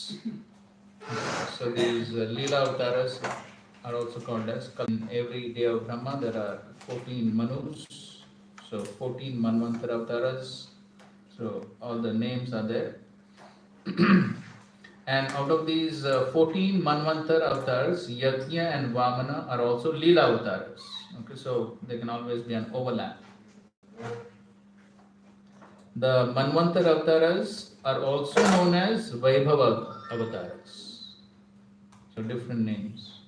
avatars. So these Leela avatars are also called as in every day of Brahma there are 14 Manus, so 14 Manvantara avatars. So all the names are there. And out of these 14 Manvantar avatars, Yajna and Vamana are also Leela avatars. Okay, so there can always be an overlap. The Manvantar avatars are also known as Vaibhava avatars. So different names.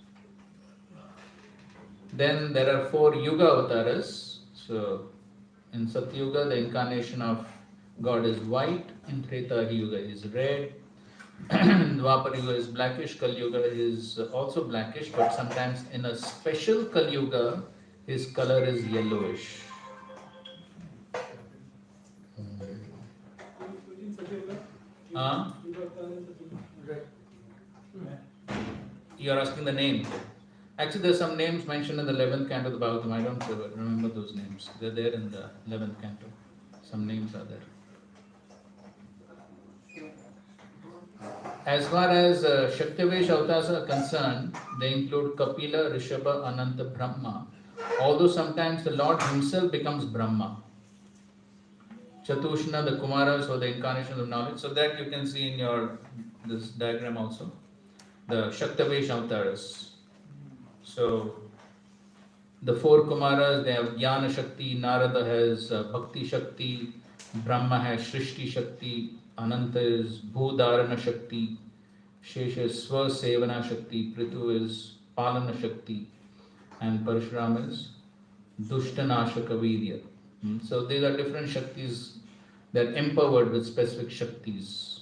Then there are 4 Yuga avatars. So in Satyuga, the incarnation of God is white. In Treta Yuga is red. Dwapar Yuga is blackish. Kali Yuga is also blackish, but sometimes in a special Kali Yuga, his color is yellowish. You are asking the name. Actually, there's some names mentioned in the 11th canto of the Bhagavatam. I don't remember those names. They're there in the 11th canto. Some names are there. As far as Shaktivesh avatars are concerned, they include Kapila, Rishabha, Ananta, Brahma. Although sometimes the Lord himself becomes Brahma. Chatushna, the Kumaras, or the incarnation of knowledge. So that you can see in your this diagram also. The Shaktivesh avatars. So the 4 Kumaras, they have Jnana Shakti, Narada has Bhakti Shakti, Brahma has Shrishti Shakti, Ananta is Bhudharana Shakti, Shesha is Svasevana Shakti, Prithu is Palana Shakti, and Parshuram is Dushtanashaka Virya. So these are different Shaktis that are empowered with specific Shaktis.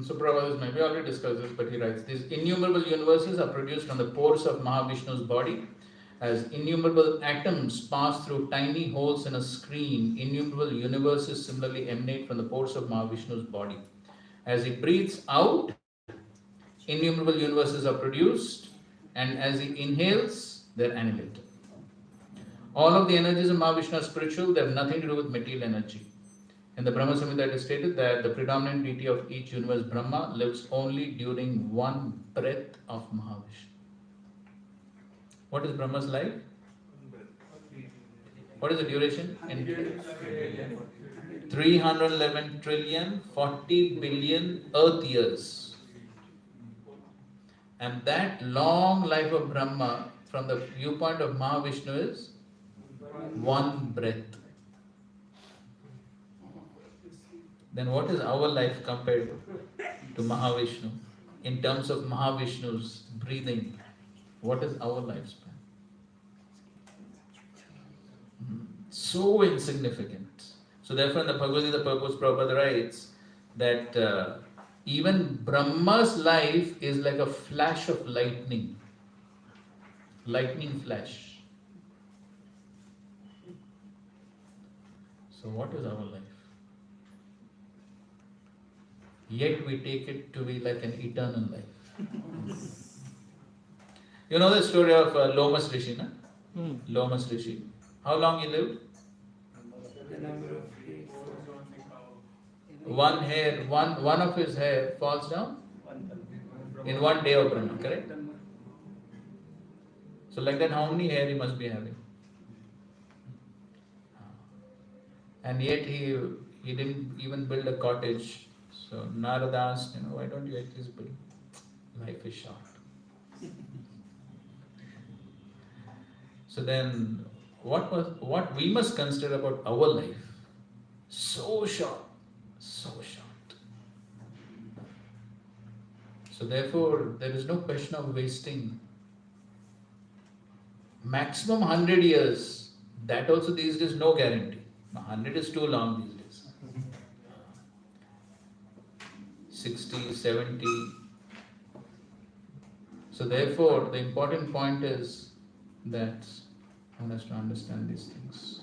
So Prabhupada maybe already discussed this, but he writes, these innumerable universes are produced from the pores of Mahavishnu's body. As innumerable atoms pass through tiny holes in a screen, innumerable universes similarly emanate from the pores of Mahavishnu's body. As he breathes out, innumerable universes are produced, and as he inhales, they're annihilated. All of the energies of Mahavishnu are spiritual, they have nothing to do with material energy. In the Brahma Samhita, it is stated that the predominant deity of each universe, Brahma, lives only during one breath of Mahavishnu. What is Brahma's life? What is the duration? In 311 trillion 40 billion earth years. And that long life of Brahma, from the viewpoint of Mahavishnu, is one breath. Then what is our life compared to Mahavishnu? In terms of Mahavishnu's breathing, what is our lifespan? So insignificant. So therefore in the Bhagavad Gita, the purpose Prabhupada writes that even Brahma's life is like a flash of lightning. Lightning flash. So what is our life? Yet we take it to be like an eternal life. You know the story of Lomas Rishi, na? Lomas Rishi. How long he lived? One hair, one of his hair falls down in one day of Brahma, correct? So like that, how many hair he must be having? And yet he didn't even build a cottage. So Narada asked, why don't you at least build? Life is short. So then, what we must consider about our life? So short, so short. So therefore, there is no question of wasting. Maximum 100 years. That also these days no guarantee. 100 is too long these days. 60, 70. So therefore, the important point is that one has to understand these things.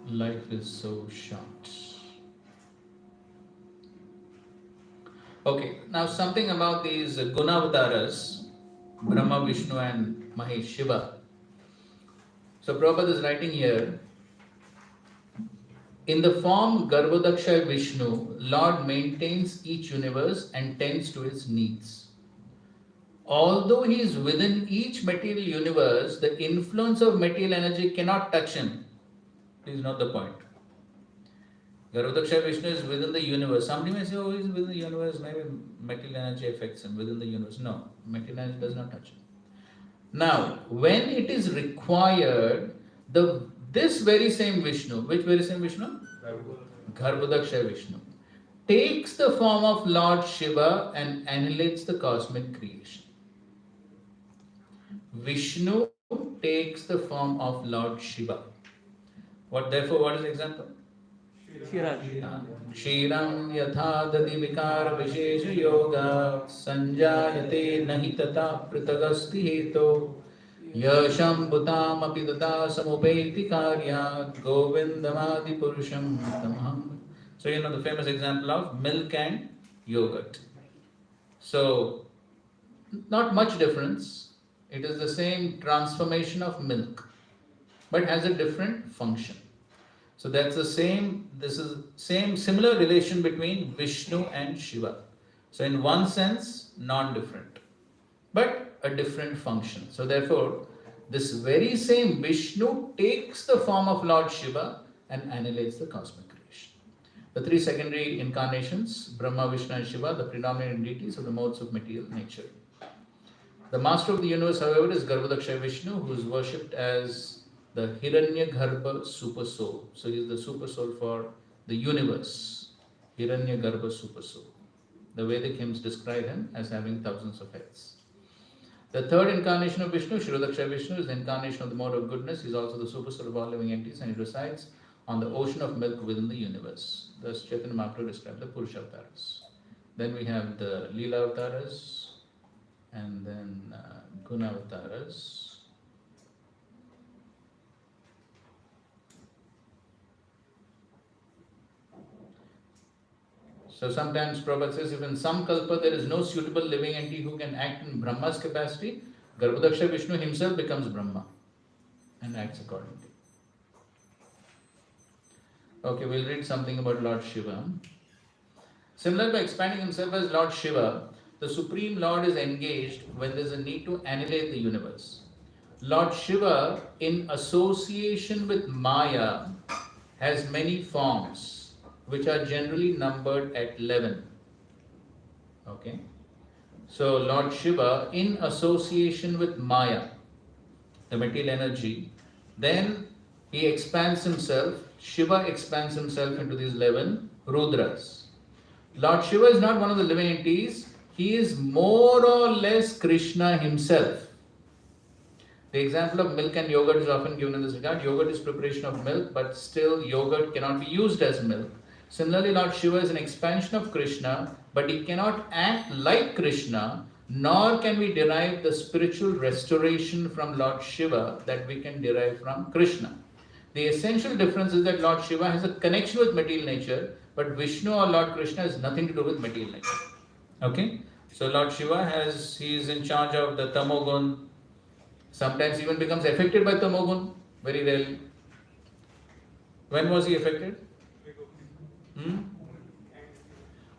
Life is so short. Okay, now something about these Gunavataras, Brahma, Vishnu and Mahesh, Shiva. So Prabhupada is writing here, in the form Garbhodaksha Vishnu, Lord maintains each universe and tends to its needs. Although he is within each material universe, the influence of material energy cannot touch him. Please note the point. Garbhodaksha Vishnu is within the universe. Somebody may say, oh, he is within the universe, maybe material energy affects him within the universe. No, material energy does not touch him. Now, when it is required, this very same Vishnu, which very same Vishnu? Garbhodaksha Vishnu, takes the form of Lord Shiva and annihilates the cosmic creation. Vishnu takes the form of Lord Shiva. Therefore, what is the example? Kshiram yatha dadi vikara vishesha yoga sanjayate nahi tata pritagasti heto yasham bhutam api tata samupeti karya govindamadi purusham tamaham. So you know the famous example of milk and yogurt. So not much difference. It is the same transformation of milk, but has a different function. So that's the same, similar relation between Vishnu and Shiva. So in one sense, non-different, but a different function. So therefore, this very same Vishnu takes the form of Lord Shiva and annihilates the cosmic creation. The three secondary incarnations, Brahma, Vishnu and Shiva, the predominant deities of the modes of material nature. The master of the universe, however, is Garbhodaksha Vishnu, who is worshipped as the Hiranyagarbha super soul. So he is the super soul for the universe. Hiranyagarbha super soul. The Vedic hymns describe him as having thousands of heads. The third incarnation of Vishnu, Kshirodaksha Vishnu, is the incarnation of the mode of goodness. He is also the super soul of all living entities and he resides on the ocean of milk within the universe. Thus Chaitanya Mahaprabhu described the Purusha Avtaras. Then we have the Leela Avtaras and then Guna Avtaras. So sometimes Prabhupada says, if in some kalpa there is no suitable living entity who can act in Brahma's capacity, Garbhodaksha Vishnu himself becomes Brahma and acts accordingly. Okay, we'll read something about Lord Shiva. Similar to expanding himself as Lord Shiva, the Supreme Lord is engaged when there is a need to annihilate the universe. Lord Shiva, in association with Maya, has many forms, which are generally numbered at 11. Okay? So Lord Shiva, in association with Maya, the material energy, then he expands himself, Shiva expands himself into these 11 Rudras. Lord Shiva is not one of the living entities, he is more or less Krishna himself. The example of milk and yogurt is often given in this regard. Yogurt is preparation of milk, but still yogurt cannot be used as milk. Similarly, Lord Shiva is an expansion of Krishna, but he cannot act like Krishna, nor can we derive the spiritual restoration from Lord Shiva that we can derive from Krishna. The essential difference is that Lord Shiva has a connection with material nature, but Vishnu or Lord Krishna has nothing to do with material nature. Okay? So Lord Shiva he is in charge of the Tamogun, sometimes even becomes affected by Tamogun, very rarely. When was he affected?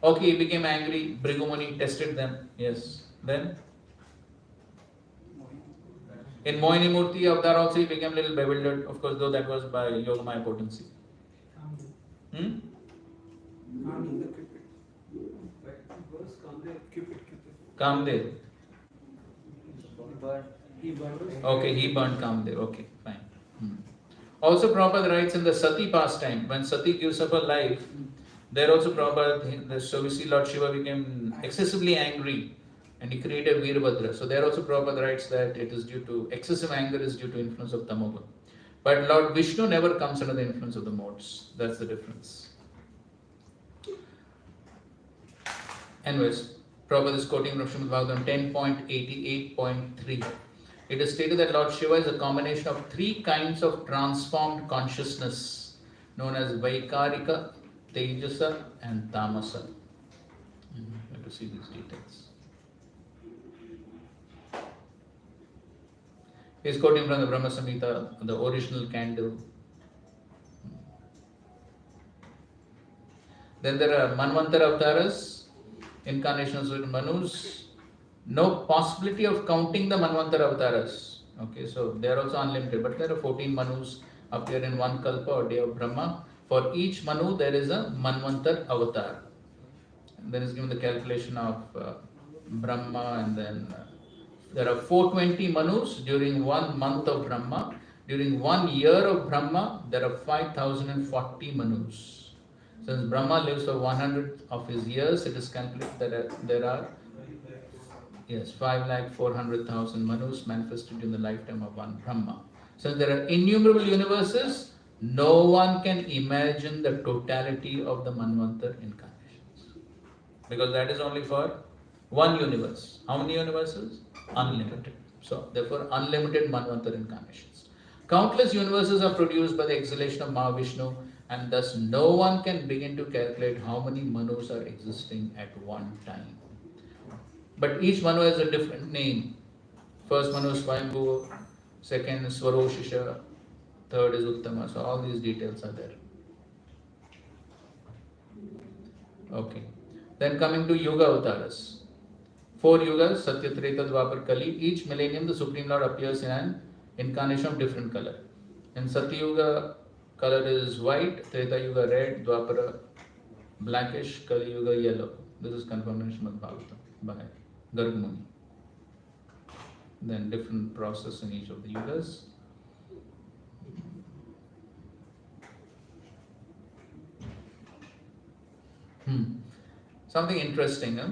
Okay, he became angry. Brigumani tested them. Yes. Then? In Mohini Murti Avatar also he became a little bewildered. Of course, though that was by Yogamaya potency. Kamdev. Okay, he burned Kamdev. Okay, fine. Also, Prabhupada writes in the Sati pastime, when Sati gives up her life, there also Prabhupada, so we see Lord Shiva became excessively angry and he created Veerbhadra. So there also Prabhupada writes that it is due to, excessive anger is due to influence of Tamogun. But Lord Vishnu never comes under the influence of the modes. That's the difference. Anyways, Prabhupada is quoting from Srimad Bhagavatam 10.88.3. It is stated that Lord Shiva is a combination of three kinds of transformed consciousness known as Vaikarika, Tejasa, and Tamasa. You have to see these details. He is quoting from the Brahma Samhita, the original candle. Then there are Manvantara avatars, incarnations with Manus. No possibility of counting the Manvantara avatars. Okay, so they are also unlimited, but there are 14 Manus appear in one Kalpa or day of Brahma. For each Manu, there is a Manvantar avatar. And then is given the calculation of Brahma, and then there are 420 Manus during 1 month of Brahma. During 1 year of Brahma, there are 5040 Manus. Since Brahma lives for 100 of his years, it is calculated that there are 5,400,000 Manus manifested in the lifetime of one Brahma. Since there are innumerable universes, no one can imagine the totality of the Manvantar incarnations. Because that is only for one universe. How many universes? Unlimited. So, therefore, unlimited Manvantar incarnations. Countless universes are produced by the exhalation of Mahavishnu, and thus no one can begin to calculate how many Manus are existing at one time. But each Manu has a different name. First Manu is Swayambhu, second is Swaroshisha, third is Uttama. So all these details are there. Okay. Then coming to Yuga avatars. 4 yugas, Satya, Treta, Dwapar, Kali. Each millennium the Supreme Lord appears in an incarnation of different color. In Satya Yuga, color is white, Treta Yuga red, Dwapara blackish, Kali Yuga yellow. This is confirmed in Srimad Bhagavatam by Garg Muni. Then different process in each of the yugas. Something interesting. Huh?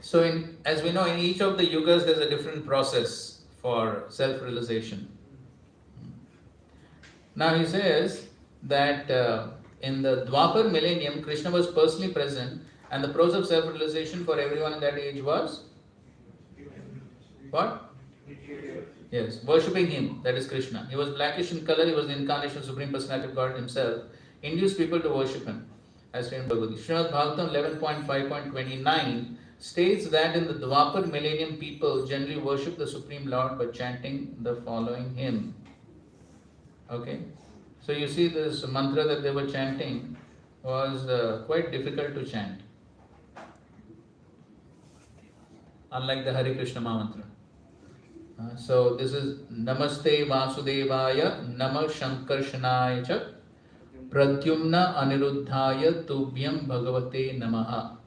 So, as we know, in each of the yugas, there's a different process for self-realization. Now he says that in the Dwapar millennium, Krishna was personally present, and the process of self-realization for everyone in that age was what? Yes, worshipping him, that is Krishna. He was blackish in color, he was the incarnation of Supreme Personality of God himself, induced people to worship him. As stated in Bhagavad Gita. Srimad Bhagavatam 11.5.29 states that in the Dwapar millennium, people generally worship the Supreme Lord by chanting the following hymn. Okay, so you see this mantra that they were chanting was quite difficult to chant. Unlike the Hare Krishna mantra. So this is Namaste Vasudevaya Nama Shankarshanaya Cha Pradyumna Aniruddhaya Tubhyam Bhagavate Namaha.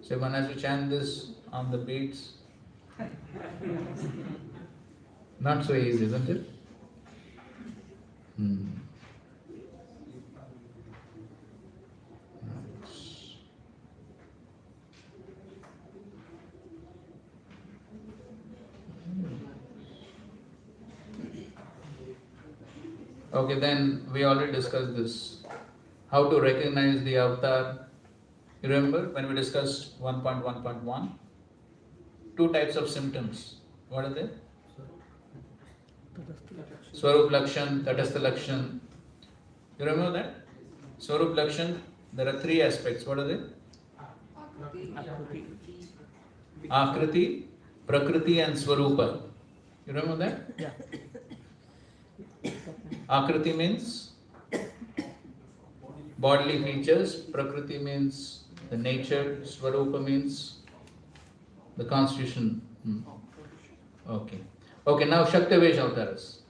So one has to chant this on the beats. Not so easy, isn't it? Okay, then we already discussed this. How to recognize the avatar. You remember when we discussed 1.1.1? 2 types of symptoms. What are they? Swarup Lakshan, Tatastha Lakshan. You remember that? Swarup Lakshan, there are 3 aspects. What are they? Akriti, Prakriti and Swarupa. You remember that? Yeah. Akriti means bodily features, Prakriti means the nature, Swarupa means the constitution. Okay. Okay, now Shaktavesh avatars.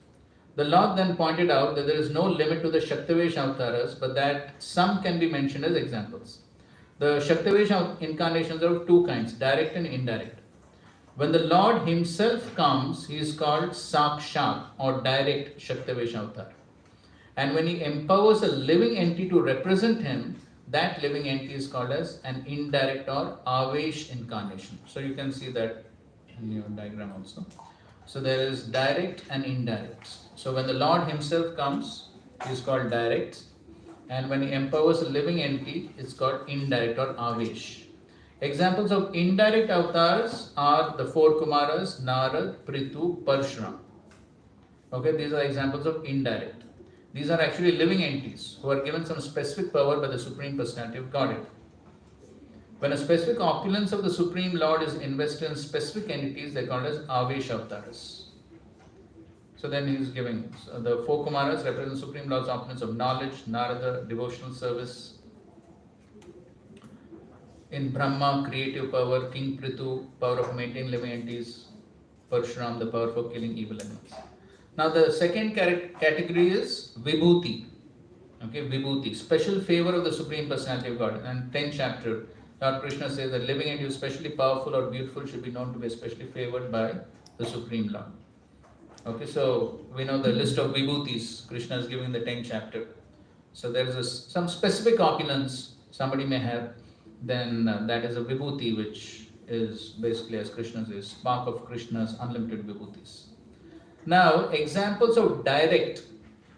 The Lord then pointed out that there is no limit to the Shaktavesh avatars, but that some can be mentioned as examples. The Shaktavesh incarnations are of 2 kinds, direct and indirect. When the Lord himself comes, he is called Sakshat or direct Shaktavesh avatar. And when he empowers a living entity to represent him, that living entity is called as an indirect or Avesh incarnation. So you can see that in your diagram also. So there is direct and indirect. So when the Lord himself comes, he is called direct. And when he empowers a living entity, it's called indirect or Avesh. Examples of indirect avatars are the four Kumaras, Narad, Prithu, Parshuram. Okay, these are examples of indirect. These are actually living entities who are given some specific power by the Supreme Personality of Godhead. When a specific opulence of the Supreme Lord is invested in specific entities, they are called as Avesh avatars. So then he is giving the four Kumaras represent Supreme Lord's opulence of knowledge, Narada, devotional service, in Brahma, creative power, King Prithu, power of maintaining living entities, Parshuram, the power for killing evil animals. Now the second category is Vibhuti. Okay, Vibhuti, special favor of the Supreme Personality of God. And 10th chapter, Lord Krishna says that living entity especially powerful or beautiful should be known to be especially favored by the Supreme Lord. Okay, so we know the list of Vibhutis Krishna is giving in the 10th chapter. So there is some specific opulence somebody may have, then that is a Vibhuti, which is basically, as Krishna says, spark of Krishna's unlimited Vibhutis. Now, examples of direct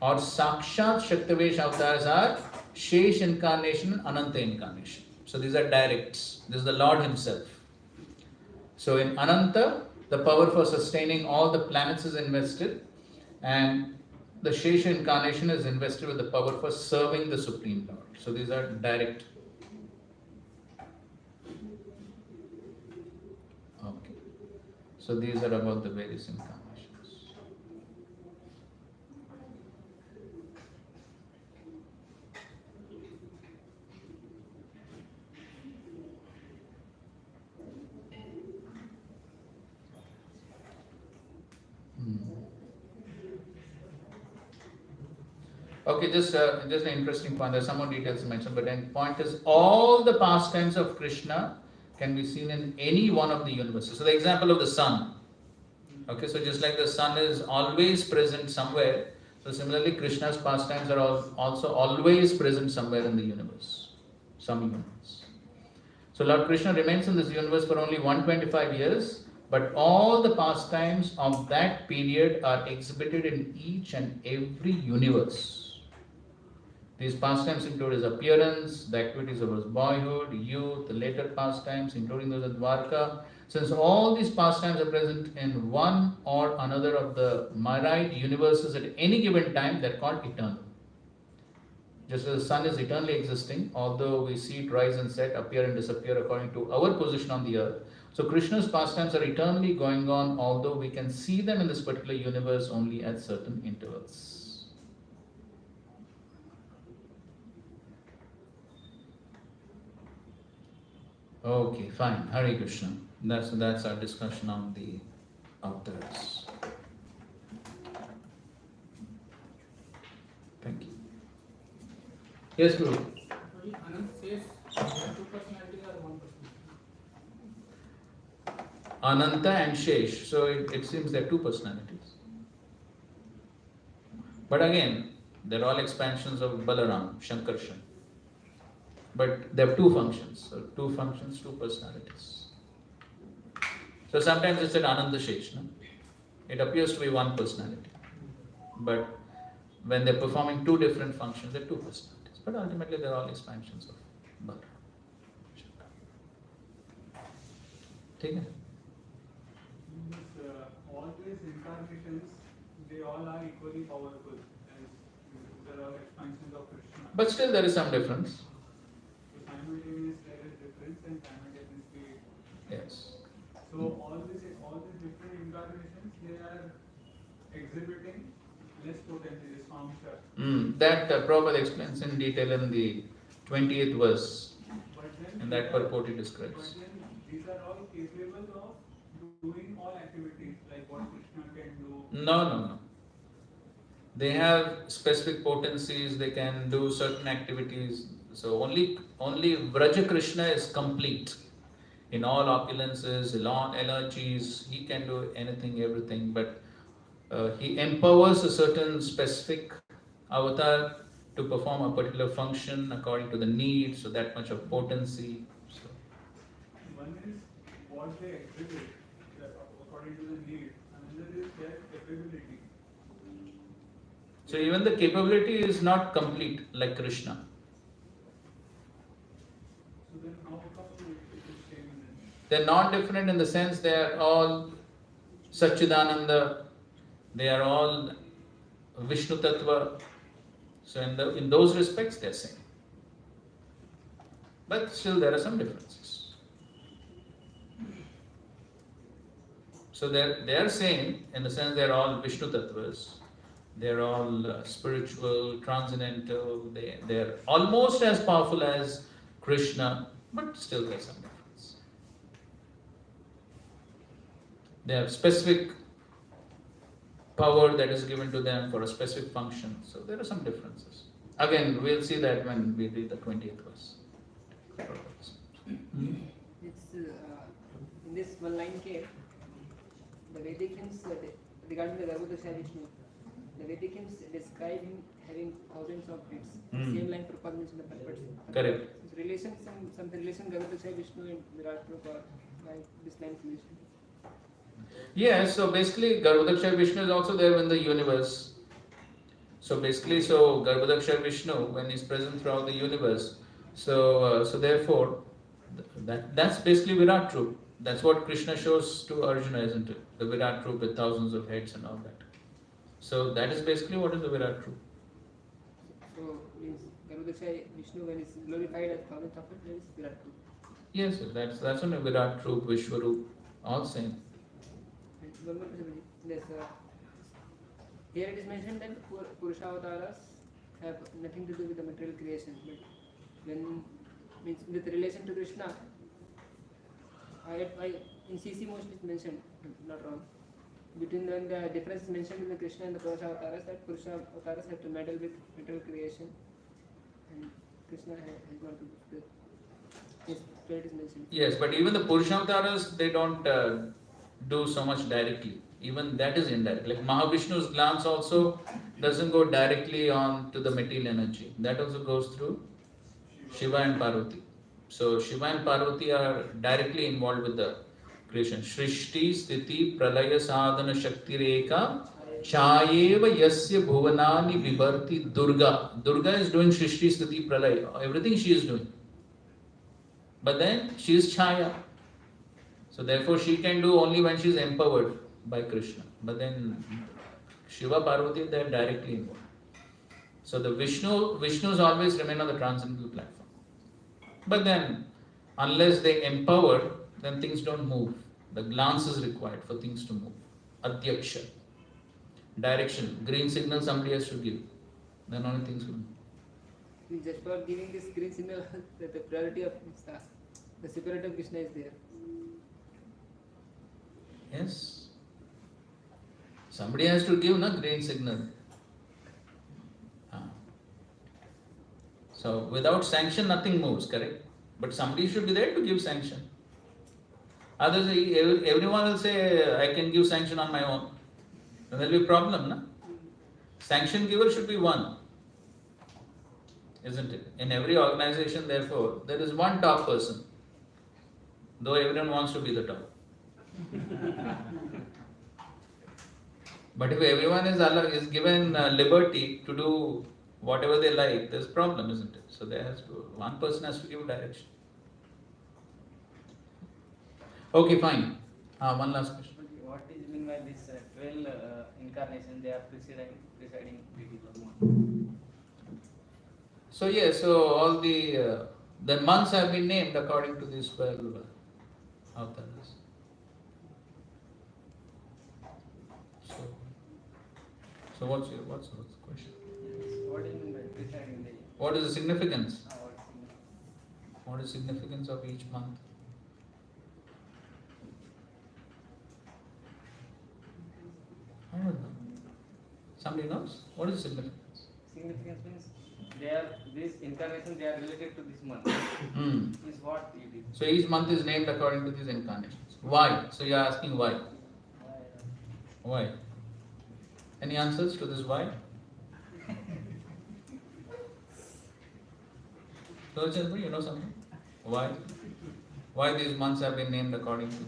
or Sakshat Shaktavesh avatars are Shesh incarnation and Ananta incarnation. So these are directs. This is the Lord Himself. So in Ananta, the power for sustaining all the planets is invested, and the Shesha incarnation is invested with the power for serving the Supreme Lord. So these are direct. Okay. So these are about the various incarnations. Okay, just an interesting point. There's some more details mentioned, but the point is all the pastimes of Krishna can be seen in any one of the universes. So the example of the sun. Okay, so just like the sun is always present somewhere, so similarly Krishna's pastimes are also always present somewhere in the universe, some universe. So Lord Krishna remains in this universe for only 125 years, but all the pastimes of that period are exhibited in each and every universe. These pastimes include his appearance, the activities of his boyhood, youth, the later pastimes, including those at Dwarka. Since all these pastimes are present in one or another of the myriad universes at any given time, they're called eternal. Just as the sun is eternally existing, although we see it rise and set, appear and disappear according to our position on the earth. So Krishna's pastimes are eternally going on, although we can see them in this particular universe only at certain intervals. Okay, fine. Hare Krishna. That's our discussion on the avatars. Thank you. Yes, Guru. Anand says two personalities or one personality. Ananta and Shesh. So it seems there are two personalities. But again, they're all expansions of Balaram, Shankarshan. But they have two functions. So two functions, two personalities. So sometimes it's an Ananda Shesh. No? It appears to be one personality. But when they're performing two different functions, they're two personalities. But ultimately they're all expansions of Balaram. Okay? All these incarnations, they all are equally powerful as there are expansions of Krishna. But still there is some difference. So simultaneously there is difference and simultaneously. Yes. So all these different incarnations, they are exhibiting less potency, this Swamsha. That Prabhupada explains in detail in the 20th verse. And that purport he describes. But then these are all capable of doing all activities like what Krishna can do. No. They have specific potencies, they can do certain activities. So only Vraja Krishna is complete in all opulences, in all energies. He can do anything, everything, but he empowers a certain specific avatar to perform a particular function according to the need, so that much of potency. So. One is what they exhibit according to the need, another is their capability. So even the capability is not complete like Krishna. So then how come it is same then? They're not different in the sense they are all Satchidananda, they are all Vishnu Tattva. So in those respects they are same. But still there are some differences. So they are same in the sense they are all Vishnu Tattvas. They are all spiritual, transcendental. They are almost as powerful as Krishna, but still there's some difference. They have specific power that is given to them for a specific function. So there are some differences. Again, we'll see that when we read the 20th verse. It's in this one line came the Vedic hymns regarding the Garbhodakshaya Vishnu. The Vedic hymns describe him having thousands of heads. Same line Prabhupada mentioned in the Padma. Correct. So relation, some relation Garbhodakshaya Vishnu and Virat Prabhupada, like this line is mentioned. Yes, so basically Garbhodakshaya Vishnu is also there in the universe. So basically, so Garbhodakshaya Vishnu, when he's present throughout the universe, so therefore, that's basically Virat Roop. That's what Krishna shows to Arjuna, isn't it? The Virat Roop with thousands of heads and all that. So that is basically what is the Virat Roop. So means Garbhodakshaya Vishnu when is glorified as thousands of it, that is Virat Roop. Yes, that's only Virat Roop, Vishwaroop, all same. And one more question, this, here it is mentioned that Purusha avatars have nothing to do with the material creation, but when means with relation to Krishna, I in CC mostly it's mentioned, not wrong. Between when the difference is mentioned in the Krishna and the Purusha avatars, that Purusha avatars have to meddle with material creation, and Krishna has not to do. Yes, where it is mentioned. Yes, but even the Purusha avatars, they don't do so much directly. Even that is indirect. Like Mahavishnu's glance also doesn't go directly on to the material energy. That also goes through Shiva and Parvati. So Shiva and Parvati are directly involved with the creation. Shrishti, Sthiti, Pralaya, Sadhana, Shakti, Rekha, Chayeva, Yasya, Bhuvanani, Vibharti, Durga. Durga is doing Shrishti, Sthiti, Pralaya. Everything she is doing. But then she is Chaya. So therefore she can do only when she is empowered by Krishna. But then Shiva, Parvati, they are directly involved. So the Vishnus always remain on the transcendental platform. But then, unless they empower, then things don't move. The glance is required for things to move. Adhyaksha. Direction. Green signal somebody has to give. Then only things will move. Just for giving this green signal, the priority of the superiority of Krishna is there. Yes. Somebody has to give green signal. So without sanction, nothing moves, correct? But somebody should be there to give sanction. Others, everyone will say, I can give sanction on my own. Then there will be a problem, no? Sanction giver should be one, isn't it? In every organization, therefore, there is one top person, though everyone wants to be the top. But if everyone is given liberty to do whatever they like, there's a problem, isn't it? So one person has to give direction. Okay, fine. One last question. What is mean by this 12 incarnations? They are presiding people. So yes, so all the months have been named according to these 12 avatars. So what's the question? What do you mean by presiding? What is the significance? What is What is the significance of each month? I don't know. Somebody knows? What is the significance? significance means these incarnations they are related to this month. Is what it is. So each month is named according to these incarnations. Why? So you are asking why? Why? Any answers to this why? So you know something? Why? Why these months have been named according to this?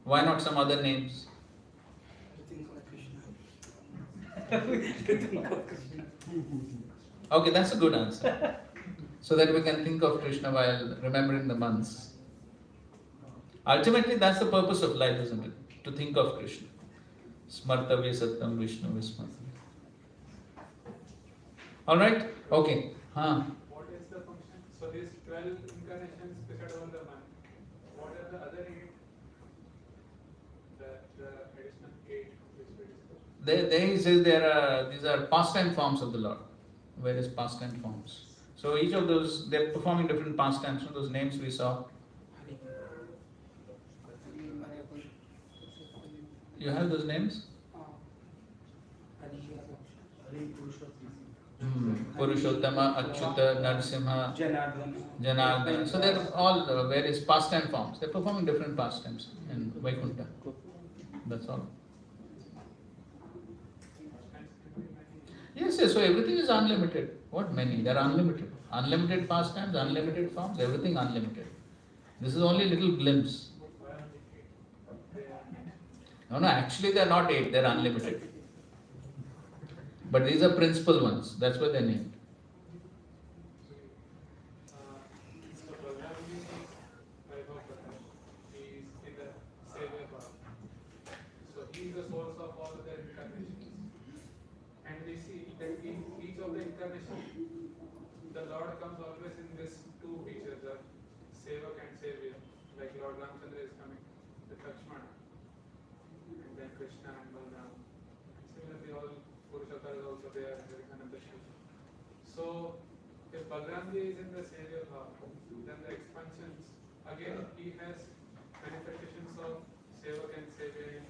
Why not some other names? Okay, that's a good answer. So that we can think of Krishna while remembering the months. Ultimately, that's the purpose of life, isn't it? To think of Krishna. Smartavya Satyam Vishnu Vismartavya. Alright? Okay. What is the function? So these 12 incarnations prescribed over the month. What are the other 8? The additional 8 which we discussed. There he says these are pastime forms of the Lord. Various pastime forms. So each of those, they're performing different pastimes. So those names we saw. You have those names? Purushottama, Achyuta, Narasimha, Janardana. So they're all various pastime forms. They're performing different pastimes in Vaikuntha. That's all. Yes, so everything is unlimited. What many? They're unlimited. Unlimited pastimes, unlimited forms, everything unlimited. This is only a little glimpse. No, actually they're not 8, they're unlimited. But these are principal ones, that's why they're named. So Balaram is Vaibhav Prakash. He is in the Savior Bhav. So he is the source of all the incarnations. And we see that in each of the incarnations, the Lord comes always in these 2 features of Sevak and Savior. Like Lord Ramchandra is coming with Lakshmana, and then Krishna and Balaram. Similarly, all Purushottama is also there, Harikananda Shiva. So, if Balaram is in the Savior Bhav, then the expansions, again, he has manifestations of Sevak and Savior in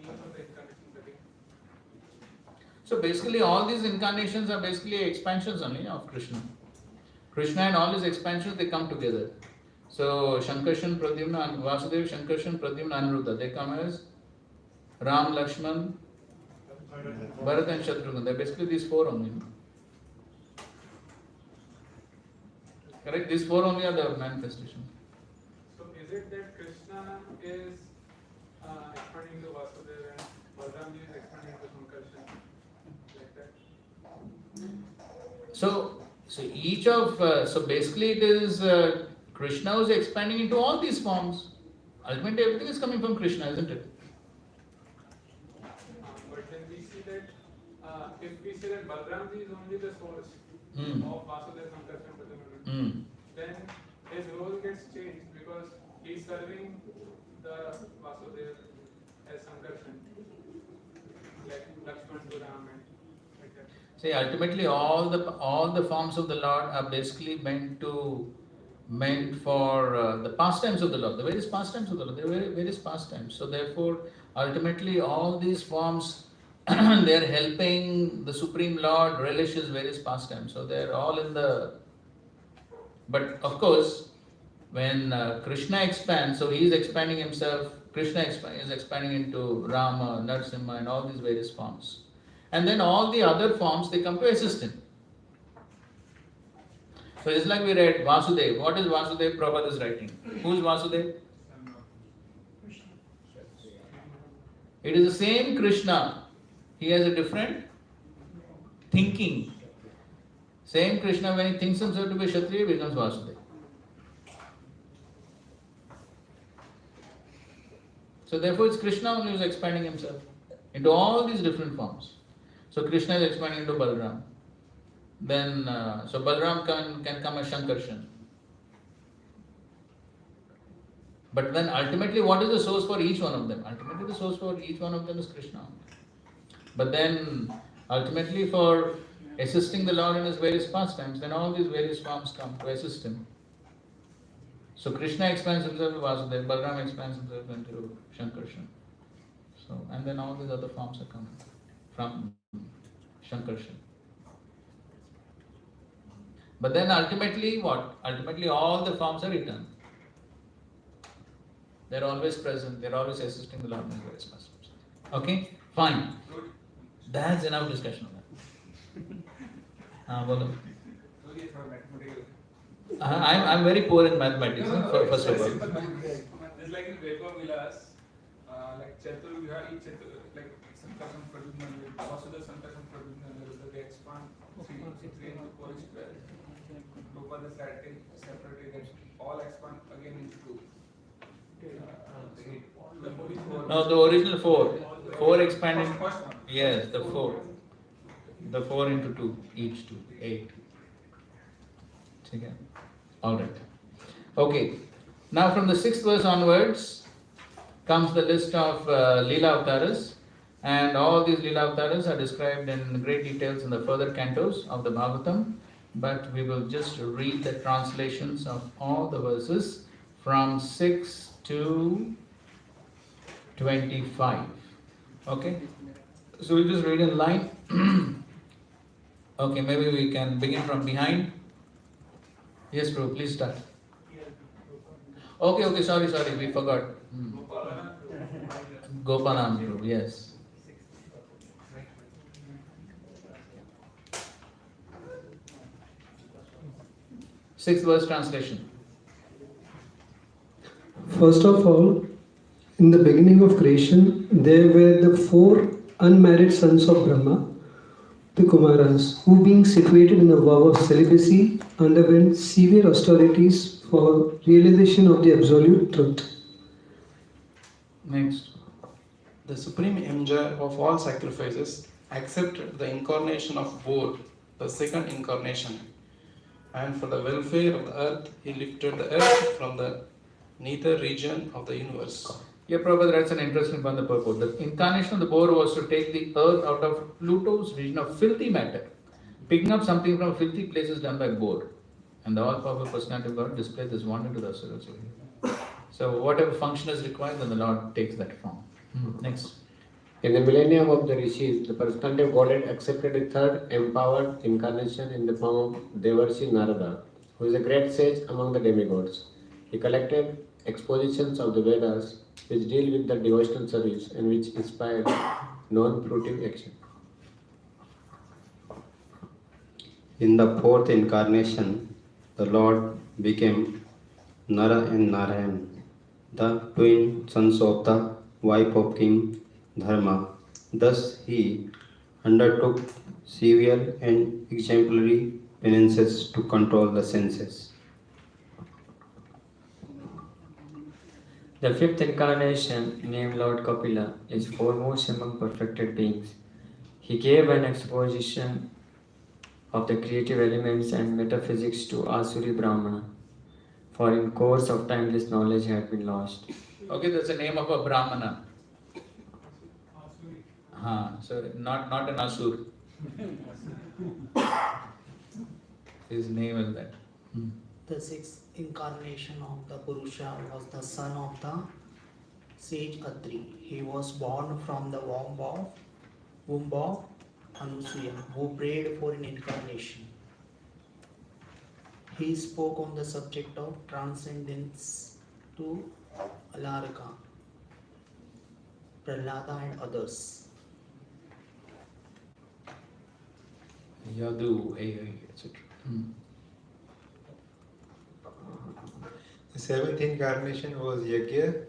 each of the incarnations again. So basically all these incarnations are basically expansions only of Krishna. Krishna and all his expansions, they come together. So Shankarshan, Pradyumna, and Vasudeva, Shankarshan, Pradyumna, Aniruddha, they come as Ram, Lakshman, Bharat and Shatrughan. They're basically these 4 only. Correct? These 4 only are the manifestations. So, is it that Krishna is expanding to Vasudeva and Balaram is expanding to Shankarshan? Like that? So each of, so basically it is Krishna who is expanding into all these forms. Ultimately everything is coming from Krishna, isn't it? But then we see that if we say that Balaram is only the source of Vasudeva, Shankarshan, Pradyumna, then his role gets changed because he is serving the Vasudeva as Shankarshan, like Lakshman to Ram and like that. See, ultimately all the forms of the Lord are basically meant for the pastimes of the Lord, the various pastimes of the Lord. There are various pastimes. So therefore, ultimately all these forms they are helping the Supreme Lord relish his various pastimes. So they are all in the. But of course, when Krishna expands, so he is expanding himself. Krishna is expanding into Rama, Narasimha, and all these various forms. And then all the other forms, they come to assist him. So it's like we read Vasudeva. What is Vasudeva? Prabhupada is writing. Who is Vasudeva? It is the same Krishna. He has a different thinking. Same Krishna, when he thinks himself to be Kshatriya, becomes Vasudeva. So therefore it's Krishna only who is expanding himself into all these different forms. So Krishna is expanding into Balaram. Then, so Balaram can come as Shankarshan. But then ultimately what is the source for each one of them? Ultimately the source for each one of them is Krishna. But then ultimately for assisting the Lord in his various pastimes, then all these various forms come to assist him. So Krishna expands himself to Vasudeva, Balaram expands himself into Shankarshan. So, and then all these other forms are coming from Shankarshan. But then ultimately what? Ultimately all the forms are eternal. They're always present, they're always assisting the Lord in his various pastimes. Okay? Fine. That's enough discussion on that. Bolo. I'm very poor in mathematics, first of all. Just like in Vaibhav Vilas, like Chatur, you have each Chatur, like Santakam Pradyumna, Vasudha Santakam Pradyumna, they expand 3 into 4 is 12. Prabhupada separately, they all expand again into 2. No, the original 4. 4 expanded. First one. Yes, the 4. The 4 into 2, each 2, 8. Okay. Alright. Okay. Now from the 6th verse onwards comes the list of Leela Avtaras, and all these Leela Avtaras are described in great details in the further cantos of the Bhagavatam, but we will just read the translations of all the verses from 6 to 25. Okay? So we'll just read in line. Okay, maybe we can begin from behind. Yes, Prabhu, please start. Okay, sorry, we forgot. Gopalam Prabhu, yes. Sixth verse translation. First of all, in the beginning of creation, there were the 4 unmarried sons of Brahma, the Kumaras, who being situated in the vow of celibacy, underwent severe austerities for realization of the absolute truth. Next. The supreme enjoyer of all sacrifices accepted the incarnation of Bor, the second incarnation, and for the welfare of the earth, he lifted the earth from the nether region of the universe. Yeah, Prabhupada, that's an interesting one, the purport. The incarnation of the boar was to take the earth out of Pluto's region of filthy matter, picking up something from filthy places done by boar. And the all-powerful personality of God displayed this wonder to the asuras. So whatever function is required, then the Lord takes that form. Next. In the millennium of the rishis, the personality of Godhead accepted a third empowered incarnation in the form of Devarshi Narada, who is a great sage among the demigods. He collected expositions of the Vedas which deal with the devotional service and which inspired non-fruitive action. In the fourth incarnation, the Lord became Nara and Narayan, the twin sons of the wife of King Dharma. Thus he undertook severe and exemplary penances to control the senses. The fifth incarnation, named Lord Kapila, is foremost among perfected beings. He gave an exposition of the creative elements and metaphysics to Asuri Brahmana, for in course of time this knowledge had been lost. Okay, that's the name of a Brahmana. So not an Asur. His name is that. The sixth incarnation of the Purusha was the son of the sage Atri. He was born from the womb of Anusuya, who prayed for an incarnation. He spoke on the subject of transcendence to Alaraka, Prahlada and others. Yadu, etc. The seventh incarnation was Yagya,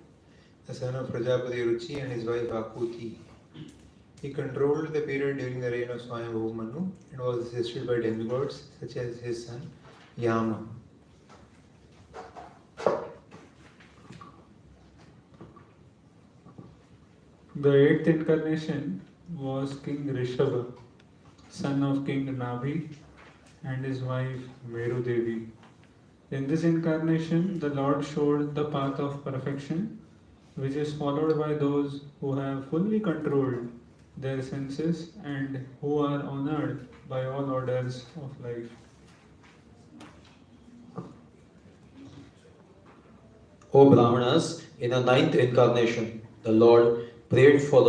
the son of Prajapati Ruchi and his wife Akuti. He controlled the period during the reign of Swayambhu Manu and was assisted by demigods such as his son Yama. The eighth incarnation was King Rishabha, son of King Nabhi and his wife Meru Devi. In this incarnation, the Lord showed the path of perfection, which is followed by those who have fully controlled their senses and who are honored by all orders of life. O Brahmanas, in the ninth incarnation, the Lord prayed for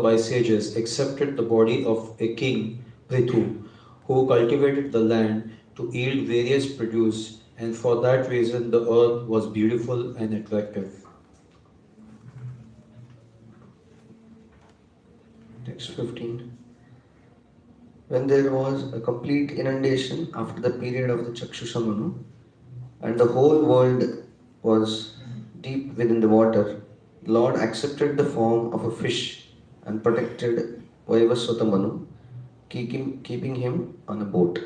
by sages, accepted the body of a king, Prithu, who cultivated the land to yield various produce, and for that reason the earth was beautiful and attractive. Text 15. When there was a complete inundation after the period of the Chakshushamanu, and the whole world was deep within the water, the Lord accepted the form of a fish and protected Vaivasvata Manu, keeping him on a boat.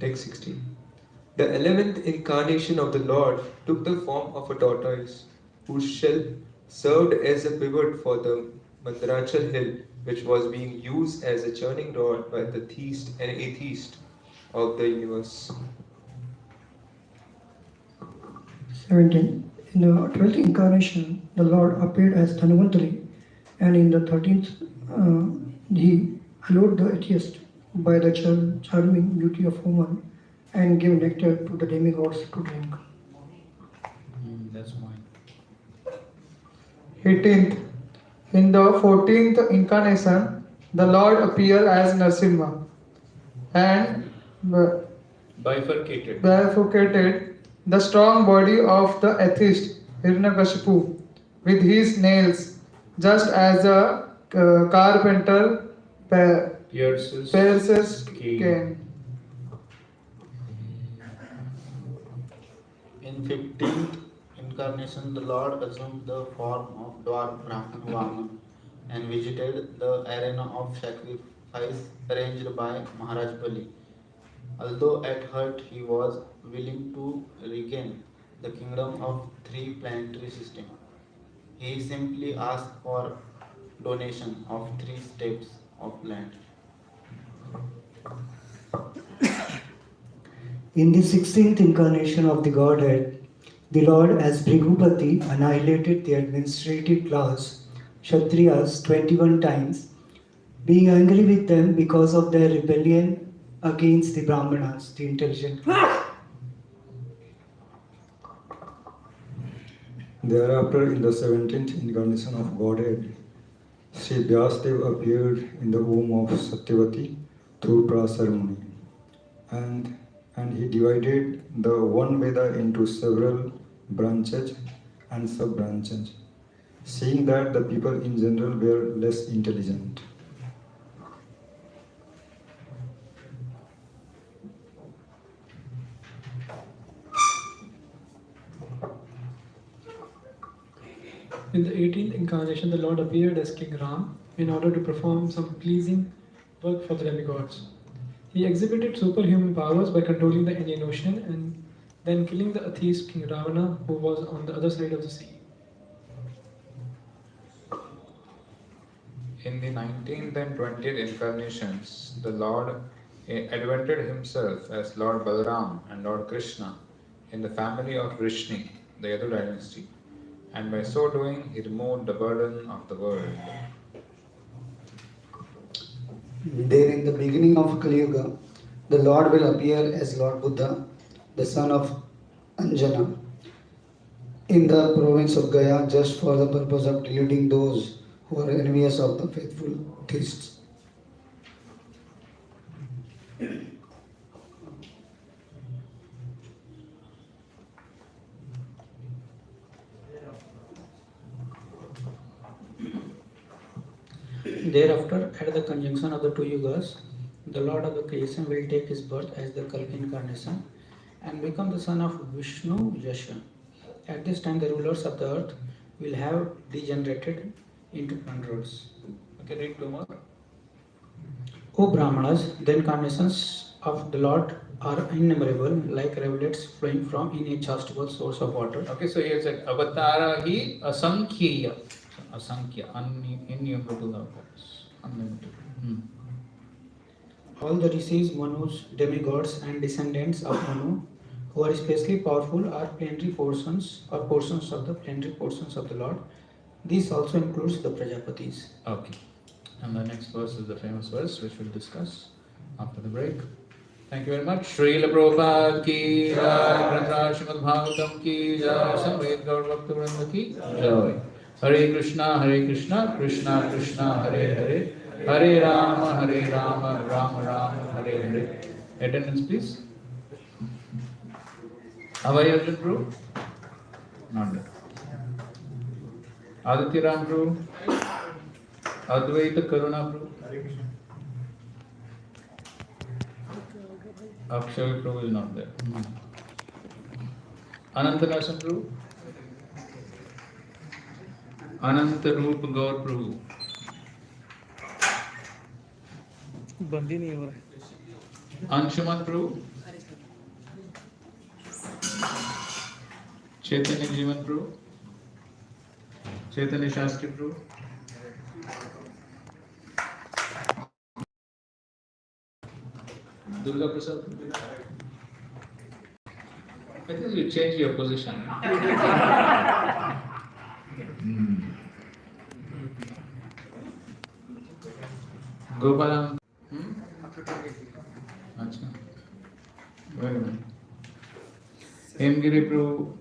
Text 16. The 11th incarnation of the Lord took the form of a tortoise, whose shell served as a pivot for the Mandarachal hill, which was being used as a churning rod by the theist and atheist of the universe. 17. In the 12th incarnation, the Lord appeared as Dhanvantari, and in the 13th, he allured the atheist by the charming beauty of woman and gave nectar to the demigods to drink. That's mine. 18th. In the 14th incarnation, the Lord appeared as Narasimha and bifurcated the strong body of the atheist Hiranyakashipu with his nails, just as a carpenter pierces cane. In 15th incarnation, the Lord assumed the form of dwarf Brahman Vaman and visited the arena of sacrifice arranged by Maharaj Bali. Although at heart he was willing to regain the kingdom of three planetary systems, he simply asked for donation of 3 steps of land. In the 16th incarnation of the Godhead, the Lord as Bhrigupati annihilated the administrative class, Kshatriyas, 21 times, being angry with them because of their rebellion against the Brahmanas, the intelligent class. Thereafter, in the 17th incarnation of Godhead, Sri Vyasadeva appeared in the womb of Satyavati through pra ceremony, and he divided the one Veda into several branches and sub-branches, seeing that the people in general were less intelligent. In the 18th incarnation, the Lord appeared as King Ram in order to perform some pleasing work for the demigods. He exhibited superhuman powers by controlling the Indian Ocean and then killing the atheist King Ravana, who was on the other side of the sea. In the 19th and 20th incarnations, the Lord advented himself as Lord Balaram and Lord Krishna in the family of Vrishni, the Yadu dynasty, and by so doing, he removed the burden of the world. There, in the beginning of Kali Yuga, the Lord will appear as Lord Buddha, the son of Anjana, in the province of Gaya, just for the purpose of deluding those who are envious of the faithful theists. Thereafter, at the conjunction of the two yugas, the Lord of the creation will take his birth as the Kalki incarnation and become the son of Vishnu Yasha. At this time, the rulers of the earth will have degenerated into plunderers. Okay, read 2 more. O Brahmanas, the incarnations of the Lord are innumerable, like rivulets flowing from inexhaustible source of water. Okay, so here said avatara hi asankhya. Asankhya, innumerable avatars, unlimited. All the rishis, Manus, demigods, and descendants of Manu, who are especially powerful, are plenary portions or portions of the plenary portions of the Lord. This also includes the Prajapatis. Okay. And the next verse is the famous verse which we'll discuss after the break. Thank you very much. Srila Prabhupada ki jai, Granthra Srimad Bhagavatam ki jai, Samved Gaur Bhakta Vrinda ki jai. Hare Krishna, Krishna Krishna, Hare Hare, Hare Rama, Rama Rama, Hare Hare. Attendance, please. Abhay Arjun Guru? Not there. Aditya Ram Guru? Advaita Karuna Guru? Akshay Prabhu is not there. Anantanasan Prabhu? अनंत रूप गौर प्रभु, बंद ही नहीं हो रहा। अंशुमन प्रभु, चैतन्य जीवन प्रभु, चैतन्य शास्त्री प्रभु, Durga Prasad. I think you change your position. Gopalan. अच्छा. Very good. Hemgiri Prabhu.